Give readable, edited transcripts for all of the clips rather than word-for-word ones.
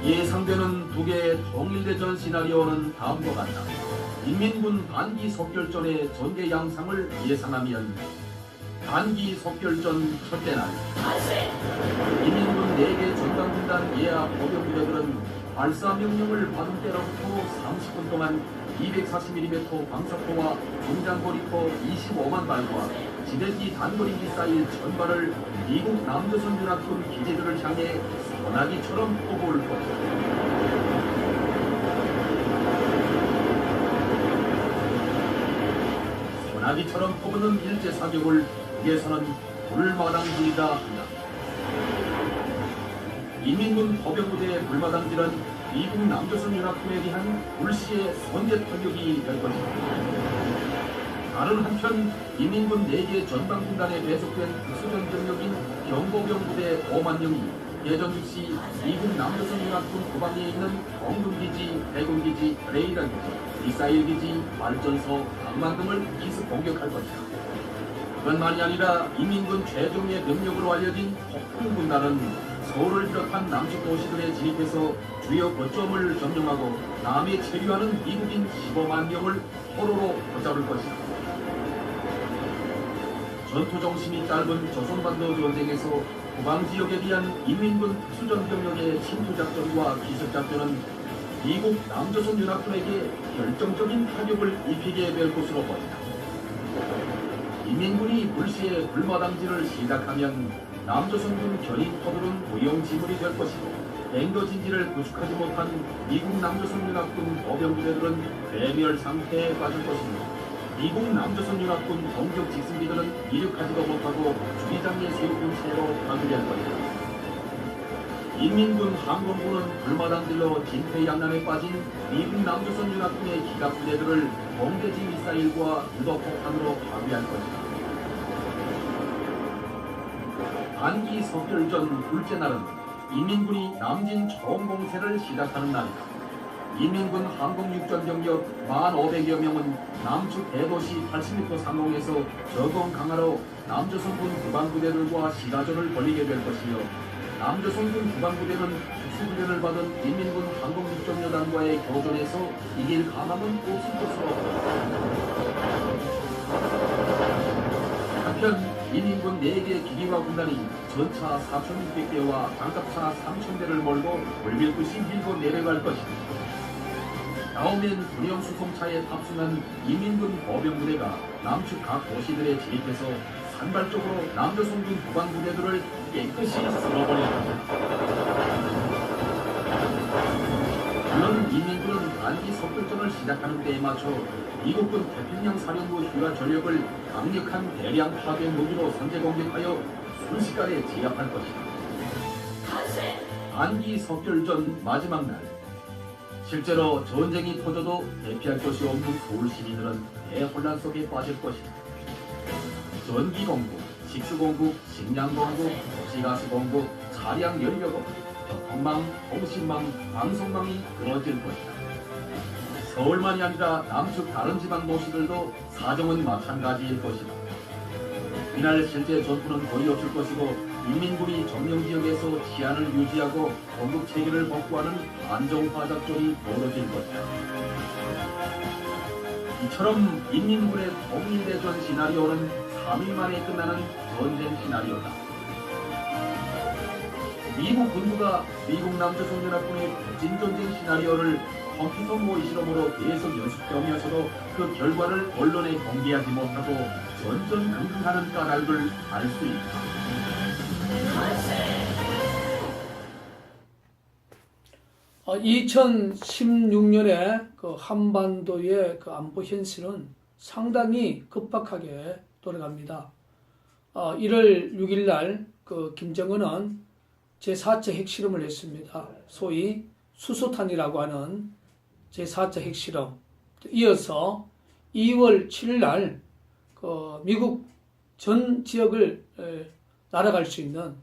예상되는 두 개의 통일대전 시나리오는 다음과 같다. 인민군 단기 석결전의 전개 양상을 예상하면 단기 석결전 첫째 날 인민군 4개 전방군단 예하 보병부대들은 발사 명령을 받은 때로부터 30분 동안 240mm 방사포와 중장거리포 25만 발과 지대지 단거리 미사일 전발을 미국 남조선 연합군 기지들을 향해 소나기처럼 쏘볼 것이다. 소나기처럼 퍼붓는 일제 사격을 위해서는 불마당질이다 한다. 인민군 거병부대의 불마당질은 미국 남조선 연합군에 대한 불시의 선제 타격이 될 것이다. 다른 한편 인민군 4개 전방군단에 배속된 특수전 병력인 경보병부대 5만 명이 예전 즉시 미국 남조선 연합군 후방에 있는 공군기지, 해군기지, 레이더기지, 미사일기지, 발전소, 방만 등을 기습 공격할 것이다. 그것만이 아니라 인민군 최종의 병력으로 알려진 폭풍군단은 서울을 비롯한 남측 도시들에 진입해서 주요 거점을 점령하고 남에 체류하는 미국인 15만 명을 포로로 붙잡을 것이다. 전투 정신이 짧은 조선반도 전쟁에서 후방지역에 대한 인민군 특수전 병력의 침투작전과 기습작전은 미국 남조선 연합군에게 결정적인 타격을 입히게 될 것으로 보인다. 인민군이 불시에 불마당질을 시작하면 남조선군 견인포들은 무용지물이 될 것이고 뱅거진지를 구축하지 못한 미국 남조선 연합군 보병부대들은 괴멸 상태에 빠질 것이며 미국 남조선 연합군 공격 직승기들은 이륙하지도 못하고 주기장에 세우군 채로 파괴될 것이다. 인민군 항공부는 불마당질로 진퇴양난에 빠진 미국 남조선 연합군의 기갑부대들을 공대지 미사일과 유도폭탄으로 파괴할 것이다. 단기 석결전 둘째 날은 인민군이 남진 총공세를 시작하는 날이다. 인민군 항공육전 병력 1,500여 명은 남측 대도시 80m 상공에서 저공 강화로 남조선군 후방부대들과 시가전을 벌이게 될 것이며 남조선군 후방부대는 특수훈련을 받은 인민군 항공육전여단과의 교전에서 이길 가망은 없을 것으로 한편 인민군 4개 기기화 군단이 전차 4,600대와 장갑차 3,000대를 몰고 물밀듯이 밀고 내려갈 것이다. 다음엔 군용 수송차에 탑승한 인민군 보병부대가 남측 각 도시들에 진입해서 산발적으로 남조선군 후방부대들을 깨끗이 쓸어버릴 것이다. 물론 인민군은 단기 석결전을 시작하는 때에 맞춰 미국군 태평양 사령부 휴가 전력을 강력한 대량 파괴 무기로 선제 공격하여 순식간에 제압할 것이다. 단기 석결전 마지막 날 실제로 전쟁이 터져도 대피할 것이 없는 서울 시민들은 대혼란 속에 빠질 것이다. 전기공급, 식수공급, 식량공급, 도시가스공급, 차량 연료공급, 교통망, 통신망, 방송망이 끊어질 것이다. 서울만이 아니라 남측 다른 지방 도시들도 사정은 마찬가지일 것이다. 이날 실제 전투는 거의 없을 것이고 인민군이 점령지역에서 치안을 유지하고 공급체계를 복구하는 안정화 작전이 벌어질 것이다. 이처럼 인민군의 통일대전 시나리오는 3일 만에 끝나는 전쟁 시나리오다. 미국 군부가 미국 남조선 연합군의 북진전쟁 시나리오를 컴퓨터 모의 실험으로 계속 연습해오면서도 그 결과를 언론에 공개하지 못하고 전전긍긍하는 까닭을 알 수 있다. 2016년에 그 한반도의 그 안보 현실은 상당히 급박하게 돌아갑니다. 1월 6일 날 그 김정은은 제4차 핵실험을 했습니다. 소위 수소탄이라고 하는 제4차 핵실험. 이어서 2월 7일 날 그 미국 전 지역을 날아갈 수 있는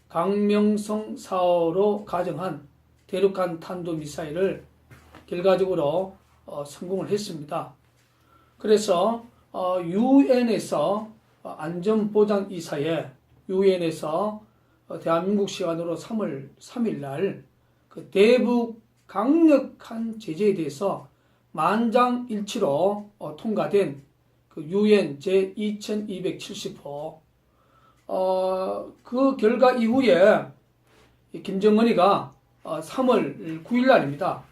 강명성 4호로 가정한 대륙간 탄도미사일을 결과적으로 성공을 했습니다. 그래서 유엔에서 안전보장이사회 유엔에서 대한민국 시간으로 3월 3일 날 그 대북 강력한 제재에 대해서 만장일치로 통과된 그 유엔 제2270호 그 결과 이후에 김정은이가 3월 9일 날입니다.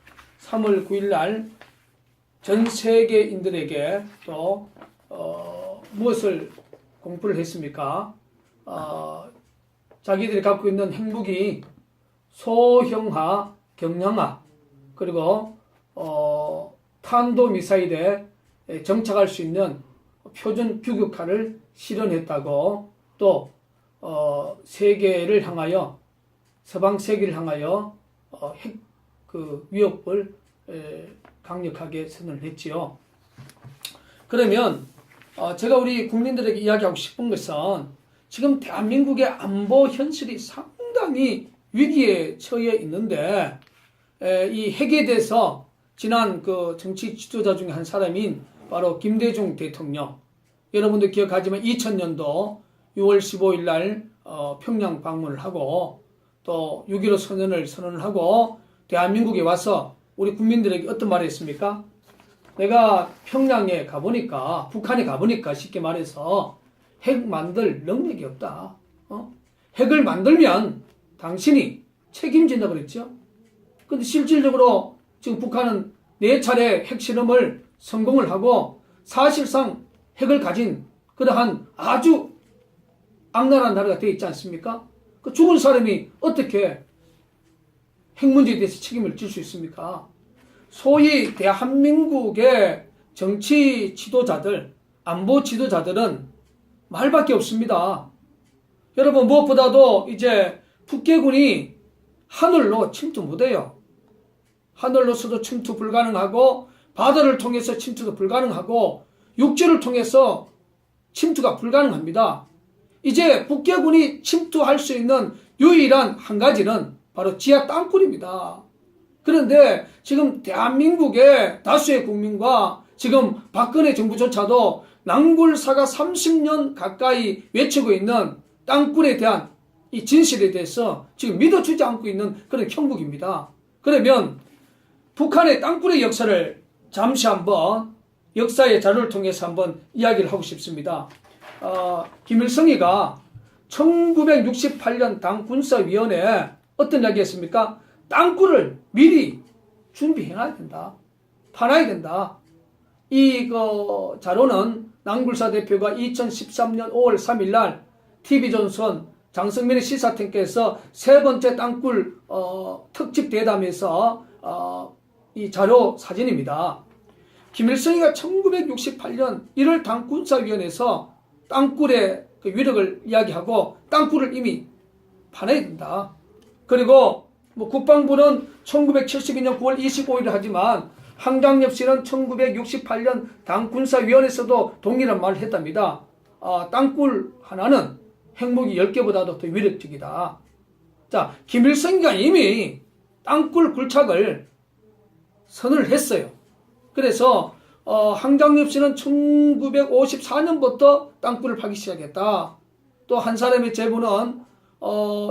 3월 9일 날 전 세계인들에게 또 무엇을 공포를 했습니까? 자기들이 갖고 있는 핵무기 소형화, 경량화, 그리고 탄도미사일에 정착할 수 있는 표준 규격화를 실현했다고 또 세계를 향하여 서방 세계를 향하여 핵 그 위협을 강력하게 선언을 했지요. 그러면 제가 우리 국민들에게 이야기하고 싶은 것은 지금 대한민국의 안보 현실이 상당히 위기에 처해 있는데 이 핵에 대해서 지난 그 정치 지도자 중에 한 사람인 바로 김대중 대통령, 여러분들 기억하지만 2000년도 6월 15일 날 평양 방문을 하고 또 6.15 선언을 하고 대한민국에 와서 우리 국민들에게 어떤 말을 했습니까? 내가 평양에 가보니까, 북한에 가보니까 쉽게 말해서 핵 만들 능력이 없다. 핵을 만들면 당신이 책임진다고 그랬죠. 근데 실질적으로 지금 북한은 4차례 핵실험을 성공을 하고 사실상 핵을 가진 그러한 아주 악랄한 나라가 되어 있지 않습니까? 그 죽은 사람이 어떻게 핵 문제에 대해서 책임을 질 수 있습니까? 소위 대한민국의 정치 지도자들, 안보 지도자들은 말밖에 없습니다. 여러분, 무엇보다도 이제 북괴군이 하늘로 침투 못해요. 하늘로서도 침투 불가능하고 바다를 통해서 침투도 불가능하고 육지를 통해서 침투가 불가능합니다. 이제 북괴군이 침투할 수 있는 유일한 한 가지는 바로 지하 땅굴입니다. 그런데 지금 대한민국의 다수의 국민과 지금 박근혜 정부조차도 낭굴사가 30년 가까이 외치고 있는 땅굴에 대한 이 진실에 대해서 지금 믿어주지 않고 있는 그런 형국입니다. 그러면 북한의 땅굴의 역사를 잠시 한번 역사의 자료를 통해서 한번 이야기를 하고 싶습니다. 김일성이가 1968년 당군사위원회에 어떤 이야기 했습니까? 땅굴을 미리 준비해놔야 된다. 파놔야 된다. 이 자료는 낭굴사 대표가 2013년 5월 3일 날 TV조선 장성민의 시사탱크에서 세 번째 땅굴 특집 대담에서 이 자료 사진입니다. 김일성이가 1968년 1월 당군사위원회에서 땅굴의 그 위력을 이야기하고 땅굴을 이미 파내야 된다. 그리고 국방부는 1972년 9월 25일을 하지만 한강엽씨는 1968년 당군사위원회에서도 동일한 말을 했답니다. 땅굴 하나는 핵무기 10개보다도 더 위력적이다. 자, 김일성이가 이미 땅굴 굴착을 선언을 했어요. 그래서 한강엽씨는 1954년부터 땅굴을 파기 시작했다. 또 한 사람의 제보는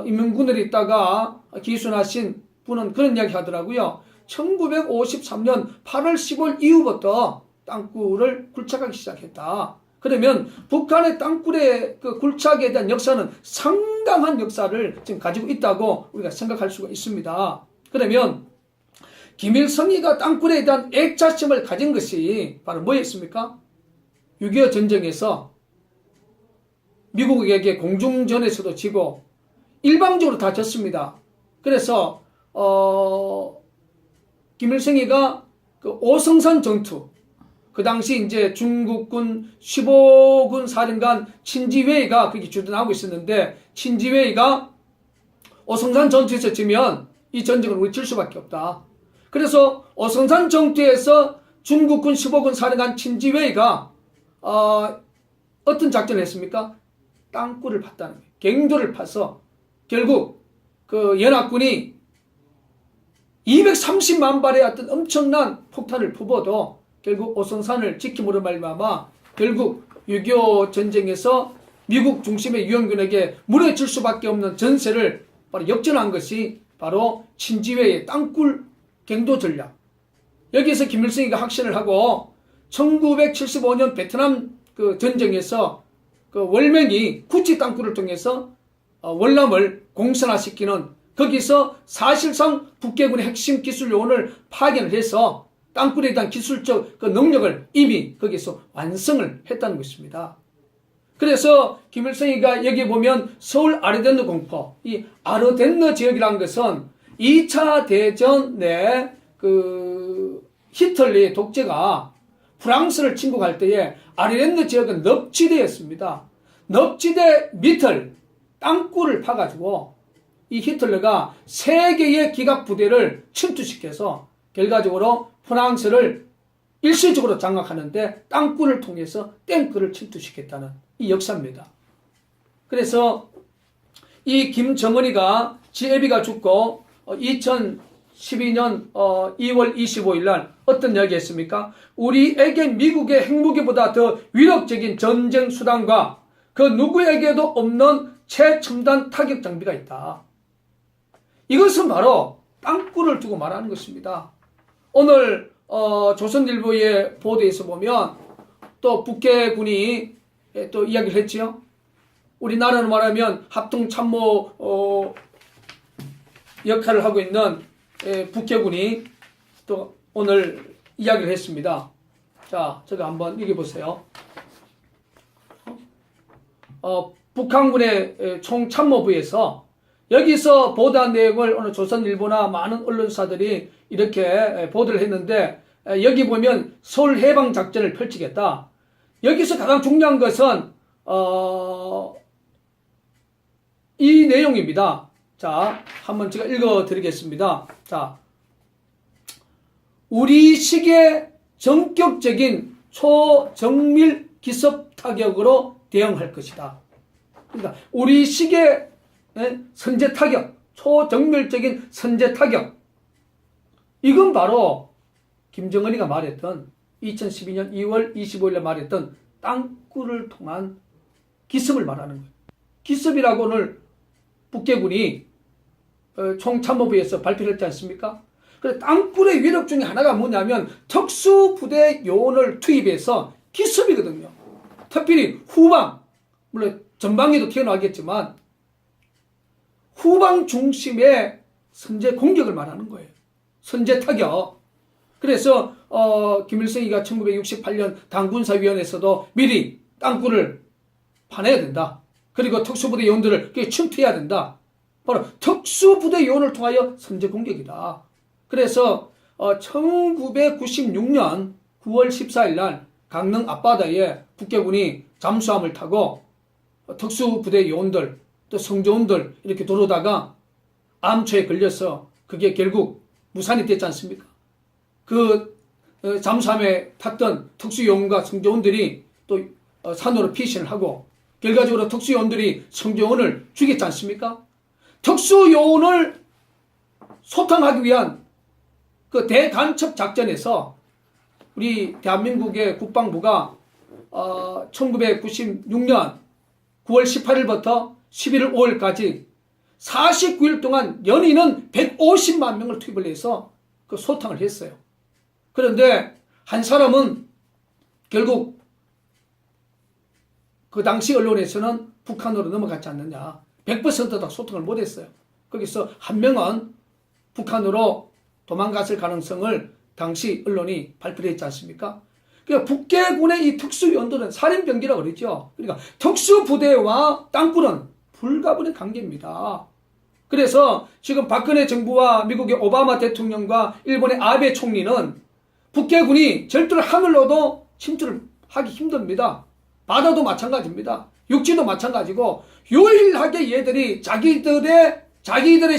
인민군들이 있다가 기순하신 분은 그런 이야기 하더라고요. 1953년 8월 15일 이후부터 땅굴을 굴착하기 시작했다. 그러면 북한의 땅굴의 그 굴착에 대한 역사는 상당한 역사를 지금 가지고 있다고 우리가 생각할 수가 있습니다. 그러면 김일성이가 땅굴에 대한 애착심을 가진 것이 바로 뭐였습니까? 6.25 전쟁에서 미국에게 공중전에서도 지고 일방적으로 다 졌습니다. 그래서 김일성이가 그 오성산 전투, 그 당시 이제 중국군 15군 사령관 친지웨이가 그게 주둔하고 있었는데, 친지웨이가 오성산 전투에서 지면 이 전쟁을 우리 질 수밖에 없다. 그래서 오성산 전투에서 중국군 15군 사령관 친지웨이가 어떤 작전을 했습니까? 땅굴을 팠다는 거예요. 갱도를 파서 결국 그 연합군이 230만 발의 어떤 엄청난 폭탄을 부어도 결국 오성산을 지킴으로 말미암아 결국 6.25 전쟁에서 미국 중심의 유엔군에게 무너질 수밖에 없는 전세를 바로 역전한 것이 바로 친지회의 땅굴 갱도 전략. 여기서 김일성이가 확신을 하고 1975년 베트남 그 전쟁에서 그 월명이 구치 땅굴을 통해서 월남을 공산화시키는, 거기서 사실상 북계군의 핵심 기술 요원을 파견을 해서 땅굴에 대한 기술적 그 능력을 이미 거기서 완성을 했다는 것입니다. 그래서 김일성이가 여기 보면 서울 아르덴느 공포, 이 아르덴느 지역이라는 것은 2차 대전 내 그 히틀러의 독재가 프랑스를 침공할 때에 아르덴느 지역은 넓지대였습니다. 넓지대 밑을 땅굴을 파가지고 이 히틀러가 3개의 기갑 부대를 침투시켜서 결과적으로 프랑스를 일시적으로 장악하는데 땅굴을 통해서 탱크를 침투시켰다는 이 역사입니다. 그래서 이 김정은이가 지 애비가 죽고 2012년 2월 25일 날 어떤 이야기 했습니까? 우리에게 미국의 핵무기보다 더 위력적인 전쟁 수단과 그 누구에게도 없는 최첨단 타격 장비가 있다. 이것은 바로 땅굴을 두고 말하는 것입니다. 오늘 조선일보의 보도에서 보면 또 북계군이 또 이야기를 했지요. 우리나라로 말하면 합동참모 역할을 하고 있는 북계군이 또 오늘 이야기를 했습니다. 자, 저거 한번 읽어보세요. 북한군의 총참모부에서 여기서 보도한 내용을 오늘 조선일보나 많은 언론사들이 이렇게 보도를 했는데, 여기 보면 서울 해방작전을 펼치겠다. 여기서 가장 중요한 것은 이 내용입니다. 자, 한번 제가 읽어드리겠습니다. 자, 우리식의 전격적인 초정밀 기습 타격으로 대응할 것이다. 그러니까 우리식의 선제 타격, 초정밀적인 선제 타격. 이건 바로 김정은이가 말했던 2012년 2월 25일에 말했던 땅굴을 통한 기습을 말하는 거예요. 기습이라고 오늘 북계군이 총참모부에서 발표를 했지 않습니까? 그래서 땅굴의 위력 중에 하나가 뭐냐면 특수부대 요원을 투입해서 기습이거든요. 특별히 후방, 물론 전방에도 튀어나가겠지만 후방 중심의 선제 공격을 말하는 거예요. 선제 타격. 그래서 김일성이가 1968년 당군사위원회에서도 미리 땅굴을 파내야 된다. 그리고 특수부대 요원들을 침투해야 된다. 바로 특수부대 요원을 통하여 선제 공격이다. 그래서 1996년 9월 14일 날 강릉 앞바다에 북계군이 잠수함을 타고 특수부대 요원들 또 성조원들 이렇게 들어오다가 암초에 걸려서 그게 결국 무산이 됐지 않습니까? 그 잠수함에 탔던 특수요원과 성조원들이 또 산으로 피신을 하고 결과적으로 특수요원들이 성조원을 죽였지 않습니까? 특수요원을 소탕하기 위한 그 대간첩 작전에서 우리 대한민국의 국방부가 1996년 9월 18일부터 11월 5일까지 49일 동안 연인은 150만 명을 투입을 해서 그 소탕을 했어요. 그런데 한 사람은 결국 그 당시 언론에서는 북한으로 넘어갔지 않느냐. 100% 다 소통을 못했어요. 거기서 한 명은 북한으로 도망갔을 가능성을 당시 언론이 발표를 했지 않습니까? 그러니까 북계군의 이 특수요원들은 살인병기라고 그러죠. 그러니까 특수부대와 땅굴은 불가분의 관계입니다. 그래서 지금 박근혜 정부와 미국의 오바마 대통령과 일본의 아베 총리는 북계군이 절대로 하늘로도 침투를 하기 힘듭니다. 바다도 마찬가지입니다. 육지도 마찬가지고 유일하게 얘들이 자기들의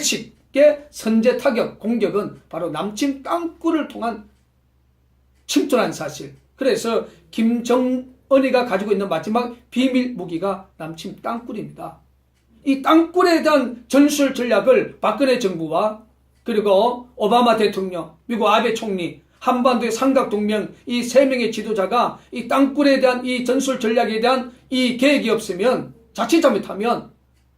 쉽게 선제 타격 공격은 바로 남침 땅굴을 통한 침투라는 사실. 그래서 김정은이가 가지고 있는 마지막 비밀 무기가 남침 땅굴입니다. 이 땅굴에 대한 전술 전략을 박근혜 정부와 그리고 오바마 대통령, 미국 아베 총리, 한반도의 삼각동맹 이 3명의 지도자가 이 땅굴에 대한 이 전술 전략에 대한 이 계획이 없으면 자칫 잘못하면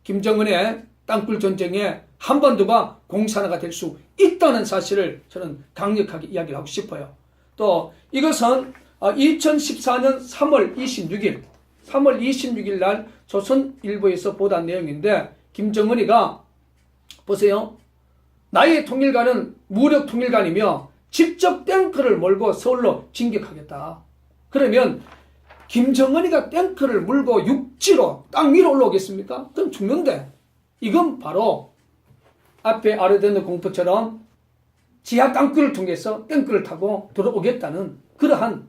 김정은의 땅굴 전쟁에 한반도가 공산화가 될 수 있다는 사실을 저는 강력하게 이야기를 하고 싶어요. 또 이것은 2014년 3월 26일 날 조선일보에서 보도한 내용인데, 김정은이가 보세요. 나의 통일관은 무력 통일관이며 직접 탱크를 몰고 서울로 진격하겠다. 그러면 김정은이가 탱크를 몰고 육지로 땅 위로 올라오겠습니까? 그럼 죽는데, 이건 바로 앞에 아르데르 공포처럼 지하 땅굴을 통해서 탱크를 타고 들어오겠다는 그러한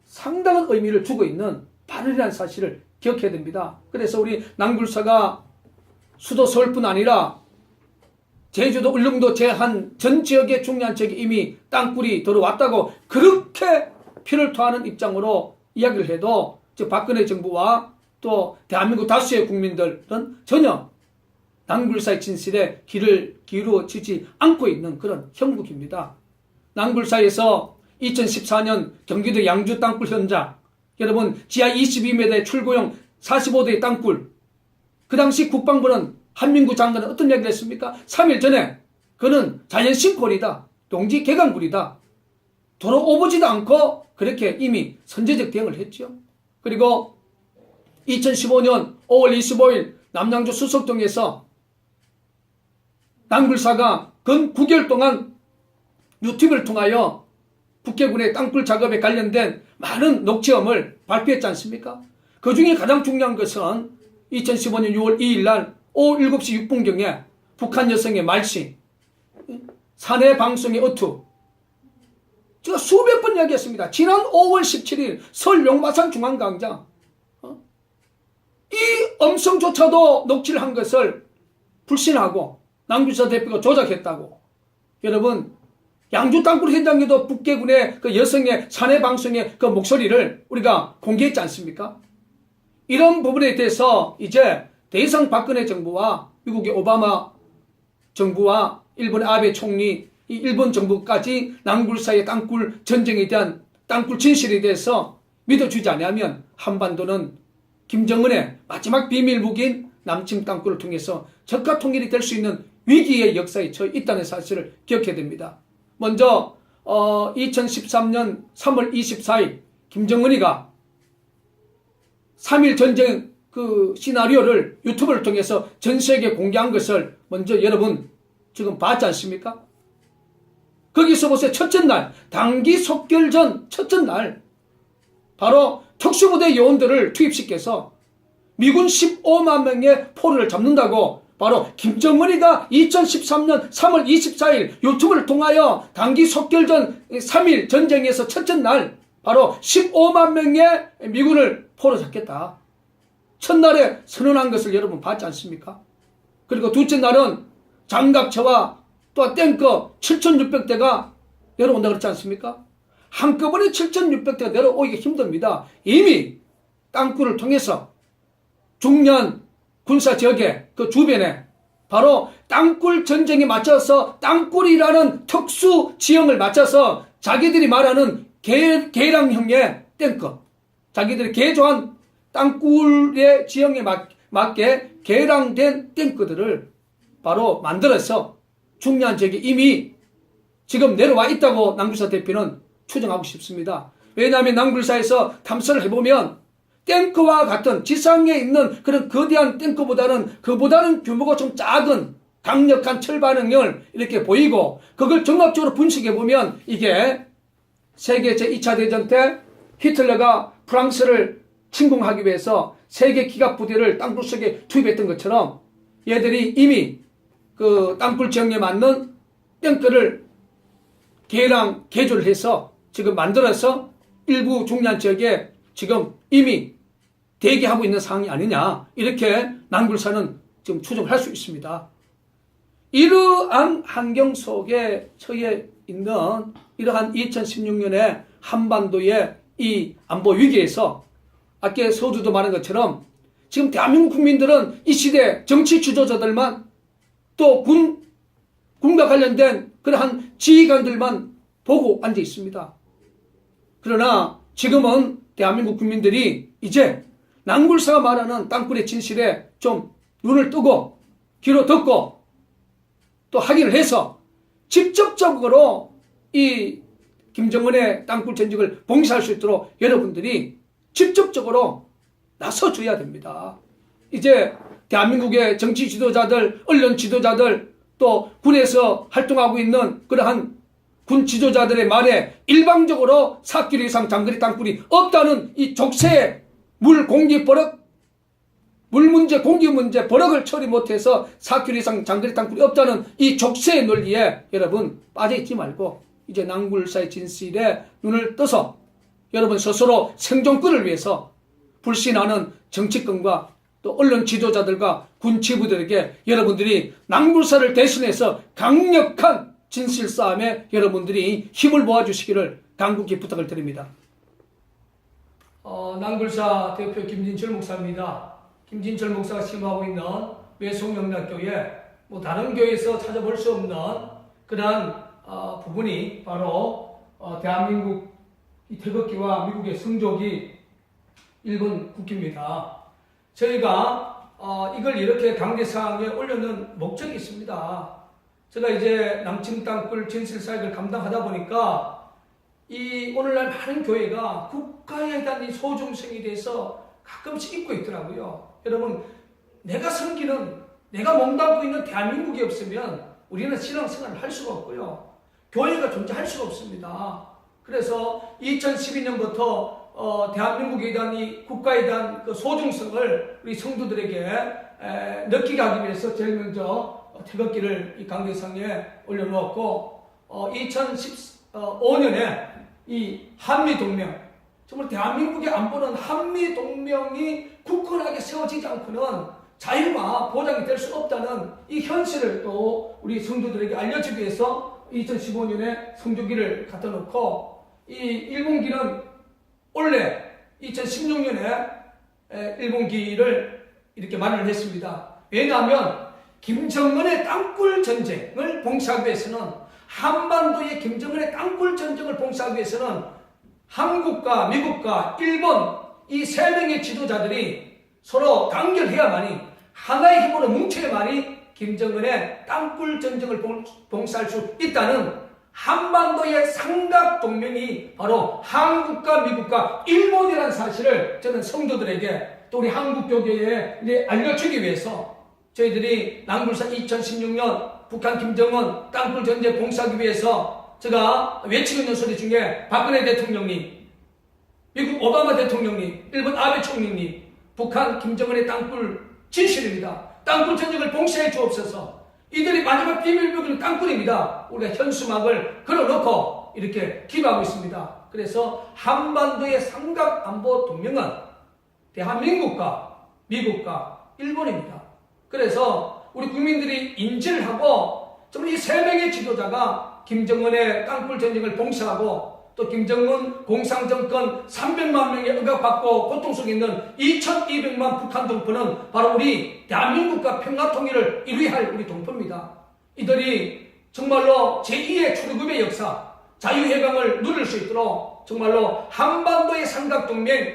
상당한 의미를 주고 있는 발언이라는 사실을 기억해야 됩니다. 그래서 우리 남굴사가 수도 서울뿐 아니라 제주도, 울릉도 제한 전 지역의 중요한 지역에 이미 땅굴이 들어왔다고 그렇게 피를 토하는 입장으로 이야기를 해도, 즉 박근혜 정부와 또 대한민국 다수의 국민들은 전혀 남굴사의 진실에 귀를 기울여지지 않고 있는 그런 형국입니다. 남굴사에서 2014년 경기도 양주 땅굴 현장, 여러분 지하 22m의 출고용 45대의 땅굴, 그 당시 국방부는 한민구 장관은 어떤 이야기를 했습니까? 3일 전에 그는 자연 싱크홀이다, 동지 개강굴이다, 돌아오지도 않고 그렇게 이미 선제적 대응을 했죠. 그리고 2015년 5월 25일 남양주 수석동에서 남굴사가 근 9개월 동안 유튜브를 통하여 북해군의 땅굴 작업에 관련된 많은 녹취음을 발표했지 않습니까? 그 중에 가장 중요한 것은 2015년 6월 2일 날 오후 7시 6분경에 북한 여성의 말씨, 사내 방송의 어투, 제가 수백 번 이야기했습니다. 지난 5월 17일 서울 용마산 중앙광장, 이 음성조차도 녹취를 한 것을 불신하고 남규서 대표가 조작했다고. 여러분, 양주 땅굴 현장에도 북해군의 그 여성의 사내 방송의 그 목소리를 우리가 공개했지 않습니까? 이런 부분에 대해서 이제 더 이상 박근혜 정부와 미국의 오바마 정부와 일본의 아베 총리, 이 일본 정부까지 남굴사의 땅굴 전쟁에 대한 땅굴 진실에 대해서 믿어주지 않으면 한반도는 김정은의 마지막 비밀 무기인 남침 땅굴을 통해서 적화 통일이 될 수 있는 위기의 역사에 처해 있다는 사실을 기억해야 됩니다. 먼저 2013년 3월 24일 김정은이가 3.1 전쟁 그 시나리오를 유튜브를 통해서 전 세계에 공개한 것을 먼저 여러분 지금 봤지 않습니까? 거기서 보세요. 첫째 날, 단기 속결전 첫째 날, 바로 특수부대 요원들을 투입시켜서 미군 15만 명의 포로를 잡는다고 바로 김정은이가 2013년 3월 24일 유튜브를 통하여 단기 속결전 3.1 전쟁에서 첫째 날 바로 15만 명의 미군을 포로 잡겠다. 첫날에 선언한 것을 여러분 봤지 않습니까? 그리고 둘째 날은 장갑차와 또 탱크 7,600대가 내려온다 그렇지 않습니까? 한꺼번에 7,600대가 내려오기가 힘듭니다. 이미 땅굴을 통해서 중요한 군사 지역의 그 주변에 바로 땅굴 전쟁에 맞춰서 땅굴이라는 특수 지형을 맞춰서 자기들이 말하는 계량형의 탱크, 자기들이 개조한 땅굴의 지형에 맞게 개량된 탱크들을 바로 만들어서 중요한 지역에 이미 지금 내려와 있다고 남굴사 대표는 추정하고 싶습니다. 왜냐하면 남굴사에서 탐사를 해보면 탱크와 같은 지상에 있는 그런 거대한 탱크보다는 그보다는 규모가 좀 작은 강력한 철반응을 이렇게 보이고, 그걸 종합적으로 분析해보면 이게 세계 제2차 대전 때 히틀러가 프랑스를 침공하기 위해서 세계 기갑 부대를 땅굴 속에 투입했던 것처럼 얘들이 이미 그 땅굴 지형에 맞는 탱크를 개조를 해서 지금 만들어서 일부 중요한 지역에 지금 이미 대기하고 있는 상황이 아니냐, 이렇게 남굴사는 지금 추정을 할 수 있습니다. 이러한 환경 속에 처해 있는 이러한 2016년에 한반도의 이 안보 위기에서 아까 서두도 말한 것처럼 지금 대한민국 국민들은 이 시대 정치 주도자들만 또 군과 관련된 그러한 지휘관들만 보고 앉아 있습니다. 그러나 지금은 대한민국 국민들이 이제 남굴사가 말하는 땅굴의 진실에 좀 눈을 뜨고 귀로 듣고 또 하기를 해서 직접적으로 이 김정은의 땅굴 전쟁을 봉쇄할 수 있도록 여러분들이 직접적으로 나서줘야 됩니다. 이제 대한민국의 정치 지도자들, 언론 지도자들, 또 군에서 활동하고 있는 그러한 군 지도자들의 말에 일방적으로 4km 이상 장거리 땅굴이 없다는 이 족쇄의 물 문제, 공기 문제, 버럭을 처리 못해서 4km 이상 장거리 땅굴이 없다는 이 족쇄의 논리에 여러분 빠져있지 말고 이제 낭굴사의 진실에 눈을 떠서 여러분 스스로 생존권을 위해서 불신하는 정치권과 또 언론 지도자들과 군 지부들에게 여러분들이 낭굴사를 대신해서 강력한 진실 싸움에 여러분들이 힘을 모아주시기를 간곡히 부탁을 드립니다. 낭굴사 대표 김진철 목사입니다. 김진철 목사가 심호하고 있는 외송영락교회, 다른 교회에서 찾아볼 수 없는 그러한 부분이 바로 대한민국 태극기와 미국의 성조기 일본 국기입니다. 저희가 이걸 이렇게 강대상에 올려놓은 목적이 있습니다. 제가 이제 남침 땅굴 진실 사역을 감당하다 보니까 이 오늘날 많은 교회가 국가에 대한 이 소중성에 대해서 가끔씩 잊고 있더라고요. 여러분, 내가 섬기는, 내가 몸담고 있는 대한민국이 없으면 우리는 신앙생활을 할 수가 없고요. 교회가 존재할 수가 없습니다. 그래서 2012년부터 대한민국에 대한 이 국가에 대한 그 소중성을 우리 성도들에게 느끼게 하기 위해서 제일 먼저 태극기를 이 강대상에 올려놓았고 2015년에 이 한미동맹, 정말 대한민국의 안보는 한미동맹이 굳건하게 세워지지 않고는 자유가 보장이 될 수 없다는 이 현실을 또 우리 성도들에게 알려주기 위해서 2015년에 성조기를 갖다 놓고 이 일본기는 원래 2016년에 일본기를 이렇게 마련을 했습니다. 왜냐하면 김정은의 땅굴 전쟁을 봉쇄하기 위해서는, 한반도의 김정은의 땅굴 전쟁을 봉쇄하기 위해서는 한국과 미국과 일본 이 세 명의 지도자들이 서로 단결해야만이, 하나의 힘으로 뭉쳐야만이 김정은의 땅굴 전쟁을 봉쇄할 수 있다는 한반도의 삼각동맹이 바로 한국과 미국과 일본이라는 사실을 저는 성도들에게 또 우리 한국교계에 알려주기 위해서 저희들이 낭굴사 2016년 북한 김정은 땅굴 전쟁 봉쇄하기 위해서 제가 외치고 있는 소리 중에 박근혜 대통령님, 미국 오바마 대통령님, 일본 아베 총리님, 북한 김정은의 땅굴 진실입니다. 땅굴 전쟁을 봉쇄해 주옵소서. 이들이 마지막 비밀벽은 땅굴입니다. 우리가 현수막을 걸어놓고 이렇게 기도하고 있습니다. 그래서 한반도의 삼각안보 동맹은 대한민국과 미국과 일본입니다. 그래서 우리 국민들이 인지를 하고 정말 이 세 명의 지도자가 김정은의 땅굴 전쟁을 봉쇄하고 또 김정은 공산정권 300만 명의 억압받고 고통 속에 있는 2200만 북한 동포는 바로 우리 대한민국과 평화통일을 이루할 우리 동포입니다. 이들이 정말로 제2의 출애굽의 역사, 자유해방을 누릴 수 있도록 정말로 한반도의 삼각동맹,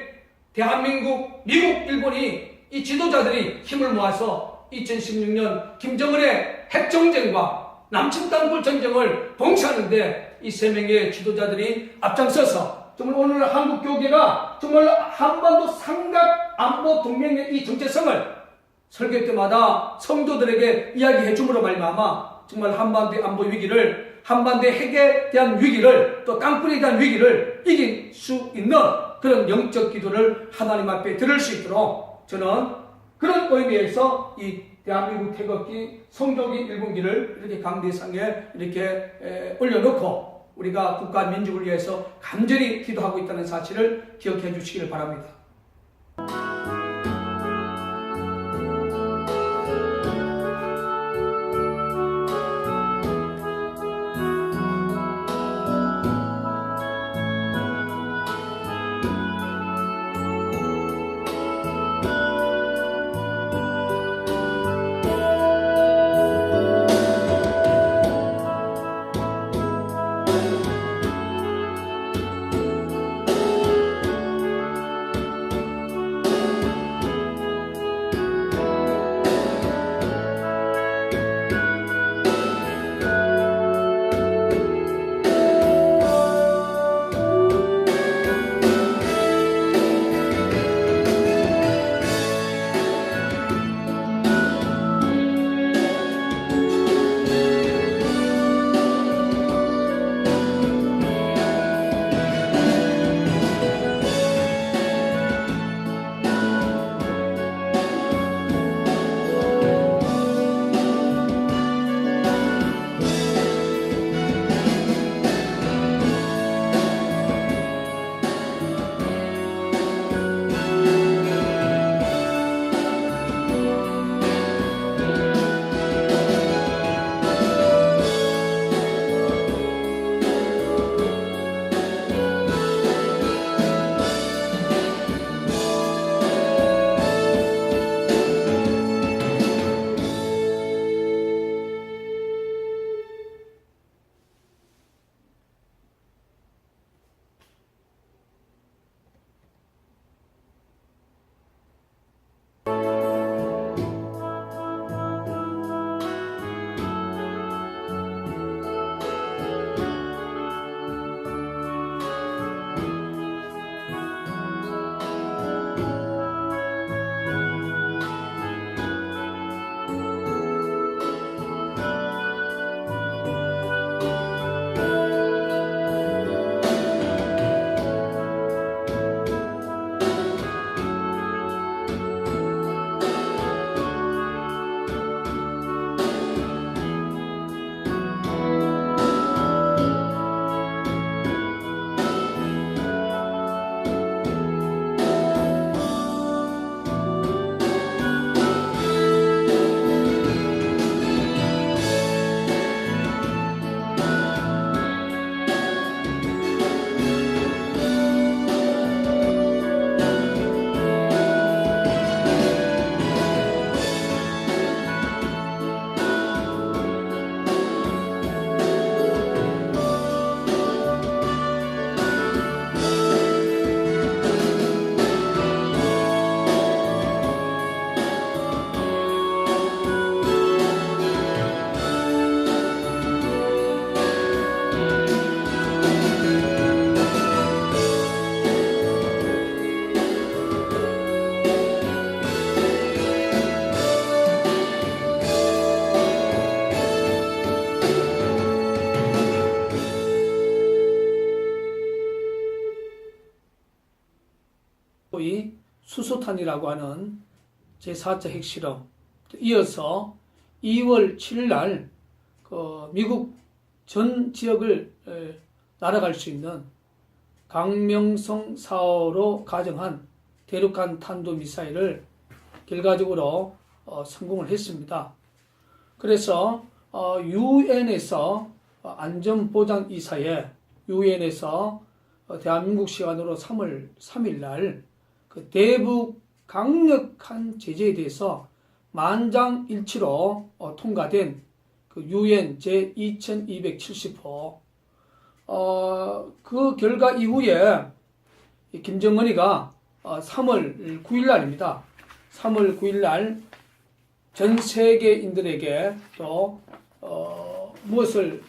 대한민국, 미국, 일본이 이 지도자들이 힘을 모아서 2016년 김정은의 핵정쟁과 남침 땅굴 전쟁을 봉쇄하는데 이 세 명의 지도자들이 앞장서서 정말 오늘 한국 교계가 정말 한반도 삼각 안보 동맹의 이 정체성을 설교 때마다 성도들에게 이야기해 줌으로 말미암아 정말 한반도의 안보 위기를, 한반도의 핵에 대한 위기를, 또 땅굴에 대한 위기를 이길 수 있는 그런 영적 기도를 하나님 앞에 드릴 수 있도록 저는 그런 의미에서 이 대한민국 태극기, 성조기 일본기를 이렇게 강대상에 이렇게 올려놓고 우리가 국가 민족을 위해서 간절히 기도하고 있다는 사실을 기억해 주시기를 바랍니다. 소위 수소탄이라고 하는 제4차 핵실험, 이어서 2월 7일 날 미국 전 지역을 날아갈 수 있는 강명성 4호로 가정한 대륙간 탄도미사일을 결과적으로 성공을 했습니다. 그래서 유엔에서 안전보장이사회, 유엔에서 대한민국 시간으로 3월 3일 날 그 대북 강력한 제재에 대해서 만장일치로 통과된 그 유엔 제2270호, 그 결과 이후에 김정은이가 3월 9일 날입니다. 3월 9일 날 전 세계인들에게 또 무엇을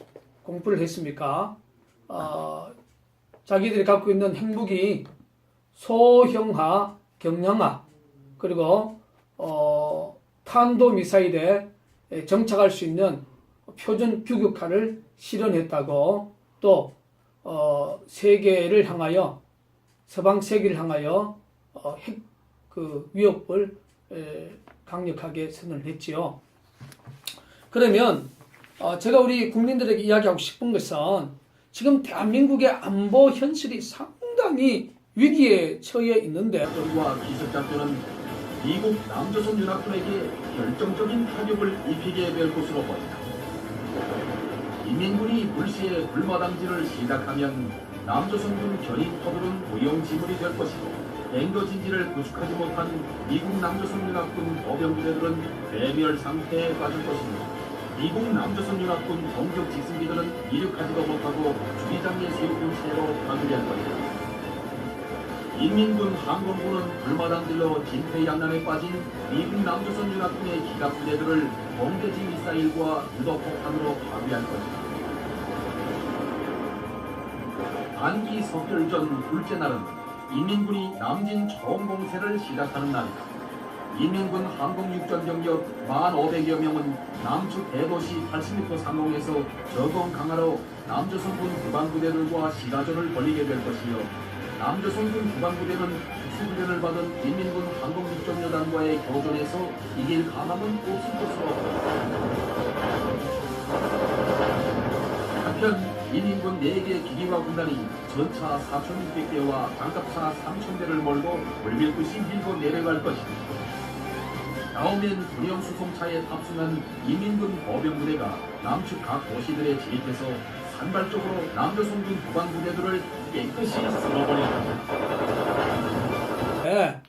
공포를 했습니까? 자기들이 갖고 있는 핵무기 소형화, 경량화, 그리고 탄도미사일에 정착할 수 있는 표준 규격화를 실현했다고, 또 세계를 향하여, 서방 세계를 향하여 핵 위협을 강력하게 선언을 했지요. 그러면 제가 우리 국민들에게 이야기하고 싶은 것은 지금 대한민국의 안보 현실이 상당히 위기에 처해 있는데, 과 기습작전은 미국 남조선 연합군에게 결정적인 타격을 입히게 될 것으로 보인다. 인민군이 불시에 불마당질을 시작하면 남조선군 견인터들은 무용지물이 될 것이고, 앵거진지를 구축하지 못한 미국 남조선 연합군 보병부대들은 괴멸 상태에 빠질 것입니다. 미국 남조선 연합군 공격 직승기들은 이륙하지도 못하고 주기장에 세우군 채로 파괴될 것이다. 인민군 항공부는 불마당질로 진퇴양난에 빠진 미국 남조선 연합군의 기갑부대들을 공대지 미사일과 유도폭탄으로 파괴할 것이다. 단기 석열 전 둘째 날은 인민군이 남진 총공세를 시작하는 날이다. 인민군 항공육전 병력 1,500여 명은 남측 대도시 80m 상공에서 저공 강화로 남조선군 국방부대들과 시가전을 벌이게 될 것이요, 남조선군 국방부대는 특수훈련을 받은 인민군 항공육전여단과의 교전에서 이길 가망은 없을 것으로 한편 인민군 4개 기기화 군단이 전차 4,600대와 장갑차 3,000대를 몰고 물밀듯이 밀고 내려갈 것입니다. 다음엔 군용 수송차에 탑승한 인민군 보병부대가 남측 각 도시들에 진입해서 산발적으로 남조선군 국방부대들을 깨끗이 쓸어버릴 것입니다.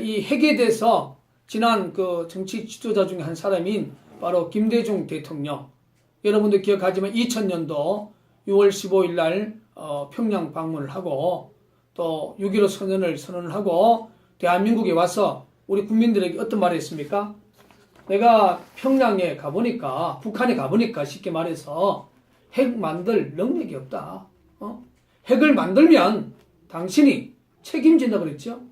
이 핵에 대해서 지난 그 정치 지도자 중에 한 사람인 바로 김대중 대통령, 여러분들 기억하지만 2000년도 6월 15일 날 평양 방문을 하고 또 6.15 선언을 하고 대한민국에 와서 우리 국민들에게 어떤 말을 했습니까? 내가 평양에 가보니까, 북한에 가보니까 쉽게 말해서 핵 만들 능력이 없다. 핵을 만들면 당신이 책임진다 그랬죠.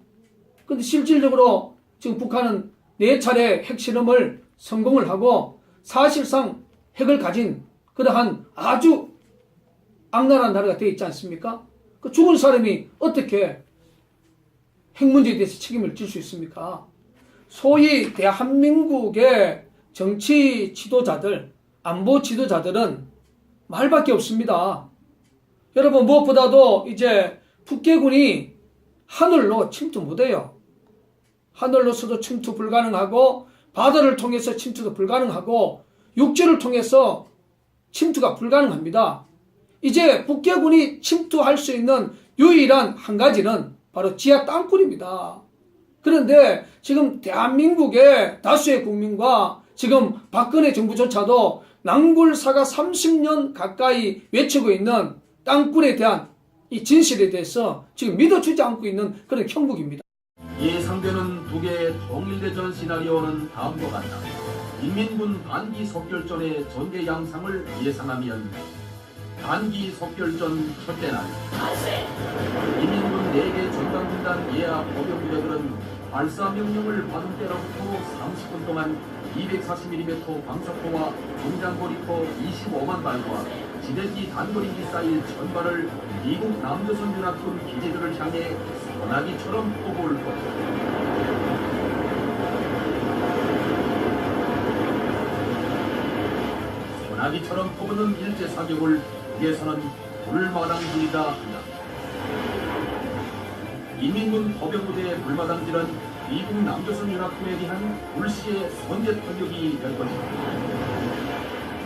근데 실질적으로 지금 북한은 4차례 핵실험을 성공을 하고 사실상 핵을 가진 그러한 아주 악랄한 나라가 되어 있지 않습니까? 그 죽은 사람이 어떻게 핵 문제에 대해서 책임을 질 수 있습니까? 소위 대한민국의 정치 지도자들, 안보 지도자들은 말밖에 없습니다. 여러분, 무엇보다도 이제 북괴군이 하늘로 침투 못해요. 하늘로서도 침투 불가능하고 바다를 통해서 침투도 불가능하고 육지를 통해서 침투가 불가능합니다. 이제 북괴군이 침투할 수 있는 유일한 한 가지는 바로 지하 땅굴입니다. 그런데 지금 대한민국의 다수의 국민과 지금 박근혜 정부조차도 낭굴사가 30년 가까이 외치고 있는 땅굴에 대한 이 진실에 대해서 지금 믿어주지 않고 있는 그런 형국입니다. 예상되는 두 개의 통일대전 시나리오는 다음과 같다. 인민군 단기 석결전의 전개 양상을 예상하면 단기 석결전 첫째 날 인민군 4개 전방군단 예하 보병부대들은 발사 명령을 받은 때로부터 30분 동안 240mm 방사포와 중장거리포 25만 발과 지대지 단거리 미사일 전발을 미국 남조선 연합군 기지들을 향해 소나기처럼 쏘볼 것이다. 소나기처럼 퍼부는 일제 사격을 위해서는 불마당질이다 한다. 인민군 법영부대의 불마당질은 미국 남조선 연합군에 대한 불시의 선제 타격이 될 것이다.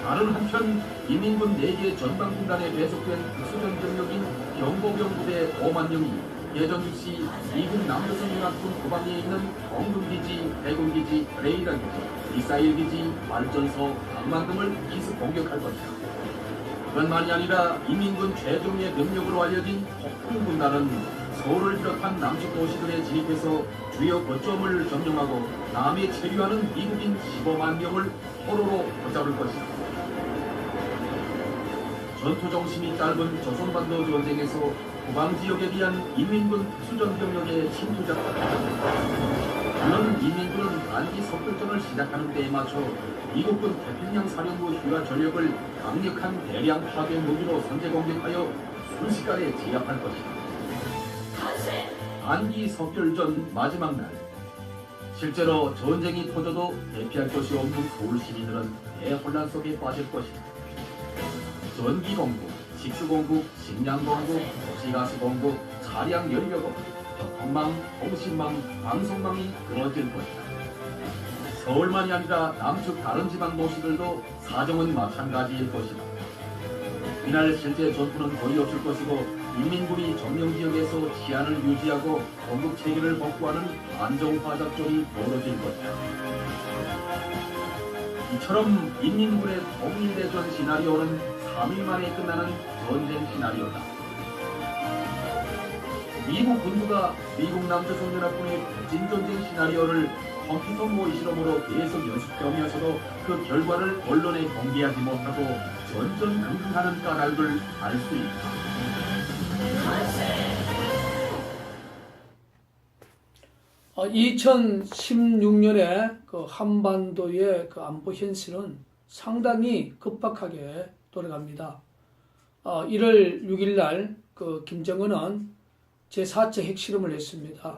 다른 한편 인민군 4개 전방군단에 배속된 특수전 병력인 경보병부대 5만 명이 예전 즉시 미국 남조선 연합군 후방에 있는 공군기지, 해군기지, 레이더기지, 미사일기지, 발전소, 방만 등을 기습 공격할 것이다. 그것만이 아니라 인민군 최종의 병력으로 알려진 폭풍군단은 서울을 비롯한 남측 도시들에 진입해서 주요 거점을 점령하고 남에 체류하는 미국인 15만 명을 포로로 붙잡을 것이다. 전투 정신이 짧은 조선반도 전쟁에서 후방 지역에 대한 인민군 특수전 병력의 침투작전. 물론 인민군은 단기 석결전을 시작하는 때에 맞춰 미국군 태평양 사령부 휴가 전력을 강력한 대량 파괴 무기로 선제 공격하여 순식간에 제압할 것이다. 단기 석결전 마지막 날, 실제로 전쟁이 터져도 대피할 곳이 없는 서울 시민들은 대혼란 속에 빠질 것이다. 전기공급, 식수공급, 식량공급, 도시가스공급, 차량 연료공급, 교통망, 통신망, 방송망이 끊어질 것이다. 서울만이 아니라 남측 다른 지방 도시들도 사정은 마찬가지일 것이다. 이날 실제 전투는 거의 없을 것이고 인민군이 점령지역에서 치안을 유지하고 공급체계를 복구하는 안정화 작전이 벌어질 것이다. 이처럼 인민군의 통일대전 시나리오는 3일 만에 끝나는 전쟁 시나리오다. 미국 군부가 미국 남조선 연합군의 진전쟁 시나리오를 컴퓨터 모의 실험으로 계속 연습해오면서도 그 결과를 언론에 공개하지 못하고 전전긍긍하는 까닭을 알 수 있다. 2016년에 그 한반도의 그 안보 현실은 상당히 급박하게 돌아갑니다. 1월 6일 날 그 김정은은 제4차 핵실험을 했습니다.